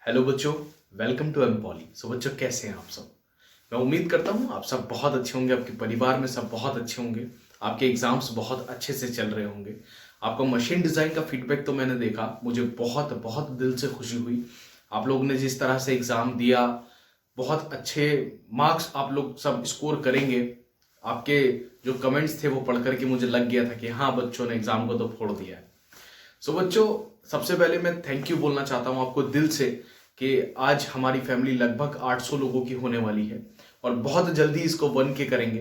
Hello बच्चों, welcome to M poly. सो बच्चों, कैसे हैं आप सब? मैं उम्मीद करता हूँ आप सब बहुत अच्छे होंगे, आपके परिवार में सब बहुत अच्छे होंगे, आपके एग्जाम्स बहुत अच्छे से चल रहे होंगे। आपका मशीन डिज़ाइन का फीडबैक तो मैंने देखा, मुझे बहुत बहुत दिल से खुशी हुई। आप लोग ने जिस तरह से एग्ज़ाम दिया, बहुत अच्छे मार्क्स आप लोग सब स्कोर करेंगे। आपके जो कमेंट्स थे वो पढ़ करके मुझे लग गया था कि हाँ, बच्चों ने एग्ज़ाम को तो फोड़ दिया है। सो बच्चों, सबसे पहले मैं थैंक यू बोलना चाहता हूँ आपको दिल से कि आज हमारी फैमिली लगभग 800 लोगों की होने वाली है और बहुत जल्दी इसको 1K करेंगे।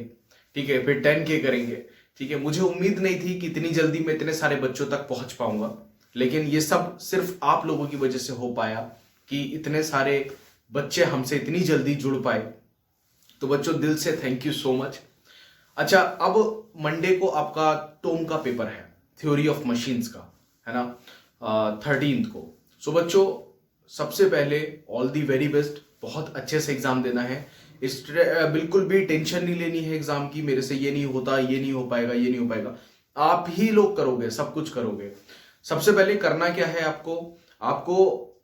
ठीक है, फिर 10K करेंगे। ठीक है, मुझे उम्मीद नहीं थी कि इतनी जल्दी मैं इतने सारे बच्चों तक पहुंच पाऊंगा, लेकिन ये सब सिर्फ आप लोगों की वजह से हो पाया कि इतने सारे बच्चे हमसे इतनी जल्दी जुड़ पाए। तो बच्चों, दिल से थैंक यू सो मच। अच्छा, अब मंडे को आपका टोम का पेपर है, थ्योरी ऑफ मशीन्स का, है ना, 13th को। सो बच्चों, सबसे पहले ऑल दी वेरी बेस्ट। बहुत अच्छे से एग्जाम देना है। बिल्कुल भी टेंशन नहीं लेनी है एग्जाम की, मेरे से ये नहीं होता, ये नहीं हो पाएगा, ये नहीं हो पाएगा। आप ही लोग करोगे, सब कुछ करोगे। सबसे पहले करना क्या है आपको आपको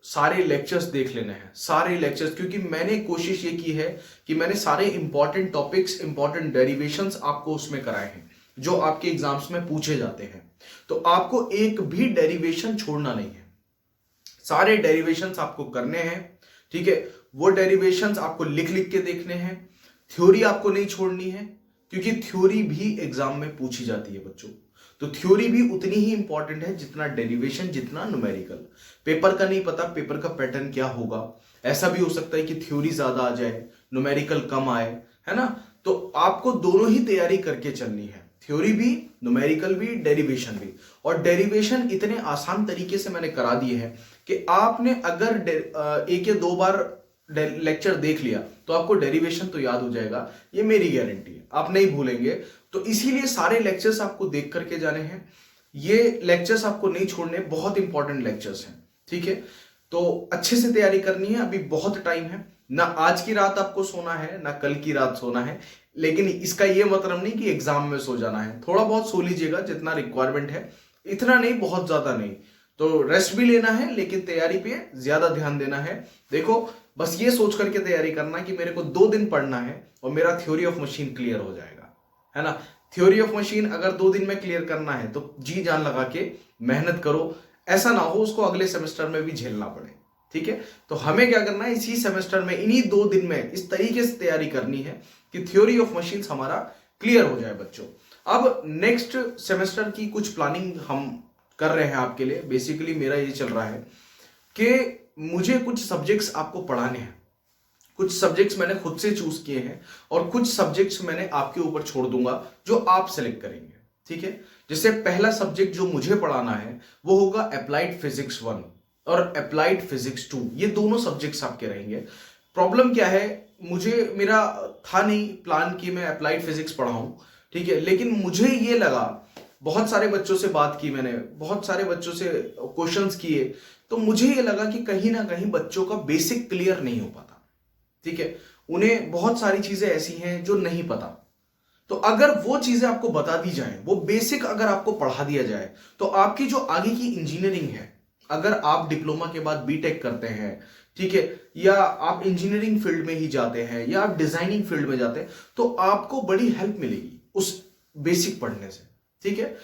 सारे लेक्चर्स देख लेने हैं, सारे लेक्चर्स, क्योंकि मैंने कोशिश ये की है कि मैंने सारे इंपॉर्टेंट टॉपिक्स, इंपॉर्टेंट डेरिवेशंस आपको उसमें कराए हैं जो आपके एग्जाम्स में पूछे जाते हैं। तो आपको एक भी डेरिवेशन छोड़ना नहीं है, सारे डेरिवेशंस आपको करने हैं। ठीक है, वो डेरिवेशंस आपको लिख लिख के देखने हैं। थ्योरी आपको नहीं छोड़नी है, क्योंकि थ्योरी भी एग्जाम में पूछी जाती है बच्चों। तो थ्योरी भी उतनी ही इंपॉर्टेंट है जितना डेरिवेशन, जितना न्यूमेरिकल। पेपर का नहीं पता पेपर का पैटर्न क्या होगा, ऐसा भी हो सकता है कि थ्योरी ज्यादा आ जाए, न्यूमेरिकल कम आए, है ना। तो आपको दोनों ही तैयारी करके चलनी है, थ्योरी भी, न्यूमेरिकल भी, डेरिवेशन भी। और डेरिवेशन इतने आसान तरीके से मैंने करा दिए हैं कि आपने अगर एक या दो बार लेक्चर देख लिया तो आपको डेरिवेशन तो याद हो जाएगा, ये मेरी गारंटी है, आप नहीं भूलेंगे। तो इसीलिए सारे लेक्चर्स आपको देख करके जाने हैं। ये लेक्चर्स आपको नहीं छोड़ने, बहुत इंपॉर्टेंट लेक्चर्स हैं। ठीक है, तो अच्छे से तैयारी करनी है, अभी बहुत टाइम है। ना आज की रात आपको सोना है, ना कल की रात सोना है, लेकिन इसका यह मतलब नहीं कि एग्जाम में सो जाना है। थोड़ा बहुत सो लीजिएगा, जितना रिक्वायरमेंट है, इतना नहीं, बहुत ज्यादा नहीं। तो रेस्ट भी लेना है, लेकिन तैयारी पे ज्यादा ध्यान देना है। देखो, बस ये सोच करके तैयारी करना कि मेरे को 2 दिन पढ़ना है और मेरा थ्योरी ऑफ मशीन क्लियर हो जाएगा, है ना। थ्योरी ऑफ मशीन अगर 2 दिन में क्लियर करना है तो जी जान लगा के मेहनत करो, ऐसा ना हो उसको अगले सेमेस्टर में भी झेलना पड़े। ठीक है, तो हमें क्या करना है, इसी सेमेस्टर में, इन्हीं 2 दिन में इस तरीके से तैयारी करनी है कि थ्योरी ऑफ मशीन्स हमारा क्लियर हो जाए बच्चों। अब नेक्स्ट सेमेस्टर की कुछ प्लानिंग हम कर रहे हैं आपके लिए। बेसिकली मेरा ये चल रहा है कि मुझे कुछ सब्जेक्ट्स आपको पढ़ाने हैं। कुछ सब्जेक्ट्स मैंने खुद से चूज किए हैं और कुछ सब्जेक्ट्स मैंने आपके ऊपर छोड़ दूंगा जो आप सेलेक्ट करेंगे। ठीक है, जैसे पहला सब्जेक्ट जो मुझे पढ़ाना है वो होगा अप्लाइड फिजिक्स 1 और अप्लाइड फिजिक्स 2। ये दोनों सब्जेक्ट्स आपके रहेंगे। प्रॉब्लम क्या है, मुझे मेरा था नहीं प्लान कि मैं अप्लाइड फिजिक्स पढ़ाऊं, ठीक है, लेकिन मुझे ये लगा, बहुत सारे बच्चों से बात की मैंने, बहुत सारे बच्चों से क्वेश्चंस किए, तो मुझे ये लगा कि कहीं ना कहीं बच्चों का बेसिक क्लियर नहीं हो पाता। ठीक है, उन्हें बहुत सारी चीजें ऐसी हैं जो नहीं पता। तो अगर वो चीजें आपको बता दी जाए, वो बेसिक अगर आपको पढ़ा दिया जाए, तो आपकी जो आगे की इंजीनियरिंग है, अगर आप डिप्लोमा के बाद बीटेक करते हैं, ठीक है, या आप इंजीनियरिंग फील्ड में ही जाते हैं, या आप डिजाइनिंग फील्ड में जाते हैं, तो आपको बड़ी हेल्प मिलेगी उस बेसिक पढ़ने से। ठीक है,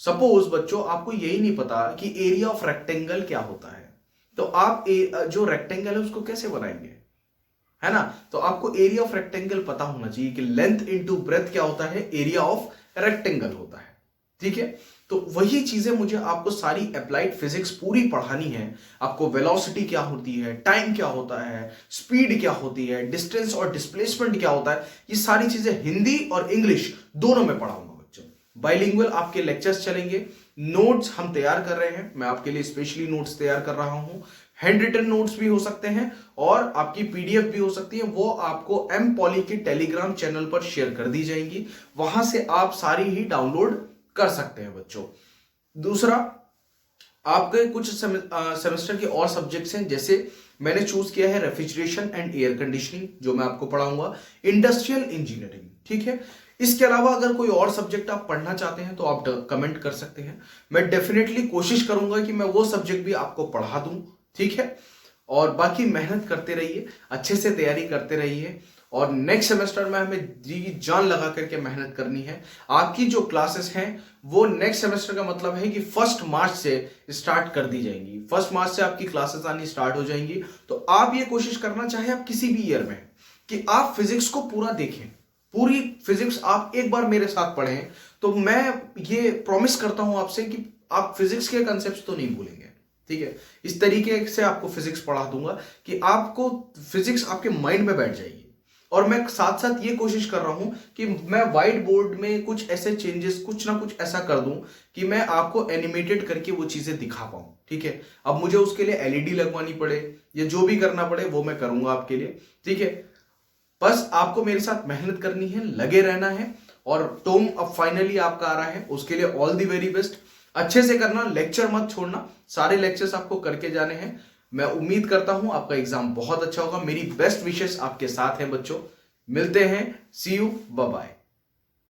सपोज बच्चों आपको यही नहीं पता कि एरिया ऑफ रेक्टेंगल क्या होता है, तो आप जो रेक्टेंगल है उसको कैसे बनाएंगे, है ना। तो आपको एरिया ऑफ रेक्टेंगल पता होना चाहिए कि लेंथ इनटू ब्रेथ क्या होता है, एरिया ऑफ रेक्टेंगल होता है। ठीक है, तो वही चीजें मुझे आपको सारी अप्लाइड फिजिक्स पूरी पढ़ानी है। आपको वेलोसिटी क्या होती है, टाइम क्या होता है, स्पीड क्या होती है, डिस्टेंस और डिस्प्लेसमेंट क्या होता है, ये सारी चीजें हिंदी और इंग्लिश दोनों में पढ़ाऊंगा बच्चों। बाइलिंगुअल आपके लेक्चर्स चलेंगे। नोट्स हम तैयार कर रहे हैं, मैं आपके लिए स्पेशली नोट्स तैयार कर रहा हूं। हैंड रिटन नोट्स भी हो सकते हैं और आपकी पीडीएफ भी हो सकती है, वो आपको एम पॉली के टेलीग्राम चैनल पर शेयर कर दी जाएंगी, वहां से आप सारी ही डाउनलोड कर सकते हैं बच्चों। दूसरा, आपके कुछ सेमेस्टर के और सब्जेक्ट्स हैं, जैसे मैंने चूज किया है रेफ्रिजरेशन एंड एयर कंडीशनिंग, जो मैं आपको पढ़ाऊंगा, इंडस्ट्रियल इंजीनियरिंग। ठीक है, इसके अलावा अगर कोई और सब्जेक्ट आप पढ़ना चाहते हैं तो आप कमेंट कर सकते हैं, मैं डेफिनेटली कोशिश करूंगा कि मैं वो सब्जेक्ट भी आपको पढ़ा दूं। ठीक है, और बाकी मेहनत करते रहिए, अच्छे से तैयारी करते रहिए और नेक्स्ट सेमेस्टर में हमें जी जान लगा करके मेहनत करनी है। आपकी जो क्लासेस हैं वो नेक्स्ट सेमेस्टर का मतलब है कि 1 मार्च से स्टार्ट कर दी जाएंगी। 1 मार्च से आपकी क्लासेस आनी स्टार्ट हो जाएंगी। तो आप ये कोशिश करना, चाहे आप किसी भी ईयर में, कि आप फिजिक्स को पूरा देखें, पूरी फिजिक्स आप एक बार मेरे साथ पढ़ें। तो मैं ये प्रॉमिस करता हूं आपसे कि आप फिजिक्स के कंसेप्ट तो नहीं भूलेंगे। ठीक है, इस तरीके से आपको फिजिक्स पढ़ा दूंगा कि आपको फिजिक्स आपके माइंड में बैठ जाएगी। और मैं साथ साथ ये कोशिश कर रहा हूं कि मैं व्हाइट बोर्ड में कुछ ऐसे चेंजेस, कुछ ना कुछ ऐसा कर दूं कि मैं आपको एनिमेटेड करके वो चीजें दिखा पाऊं। ठीक है, अब मुझे उसके लिए एलईडी लगवानी पड़े या जो भी करना पड़े वो मैं करूंगा आपके लिए। ठीक है, बस आपको मेरे साथ मेहनत करनी है, लगे रहना है। और टॉम अब फाइनली आपका आ रहा है, उसके लिए ऑल दी वेरी बेस्ट। अच्छे से करना, लेक्चर मत छोड़ना, सारे लेक्चर्स आपको करके जाने हैं। मैं उम्मीद करता हूं आपका एग्जाम बहुत अच्छा होगा। मेरी बेस्ट विशेस आपके साथ हैं बच्चों। मिलते हैं, सी यू, बाय बाय।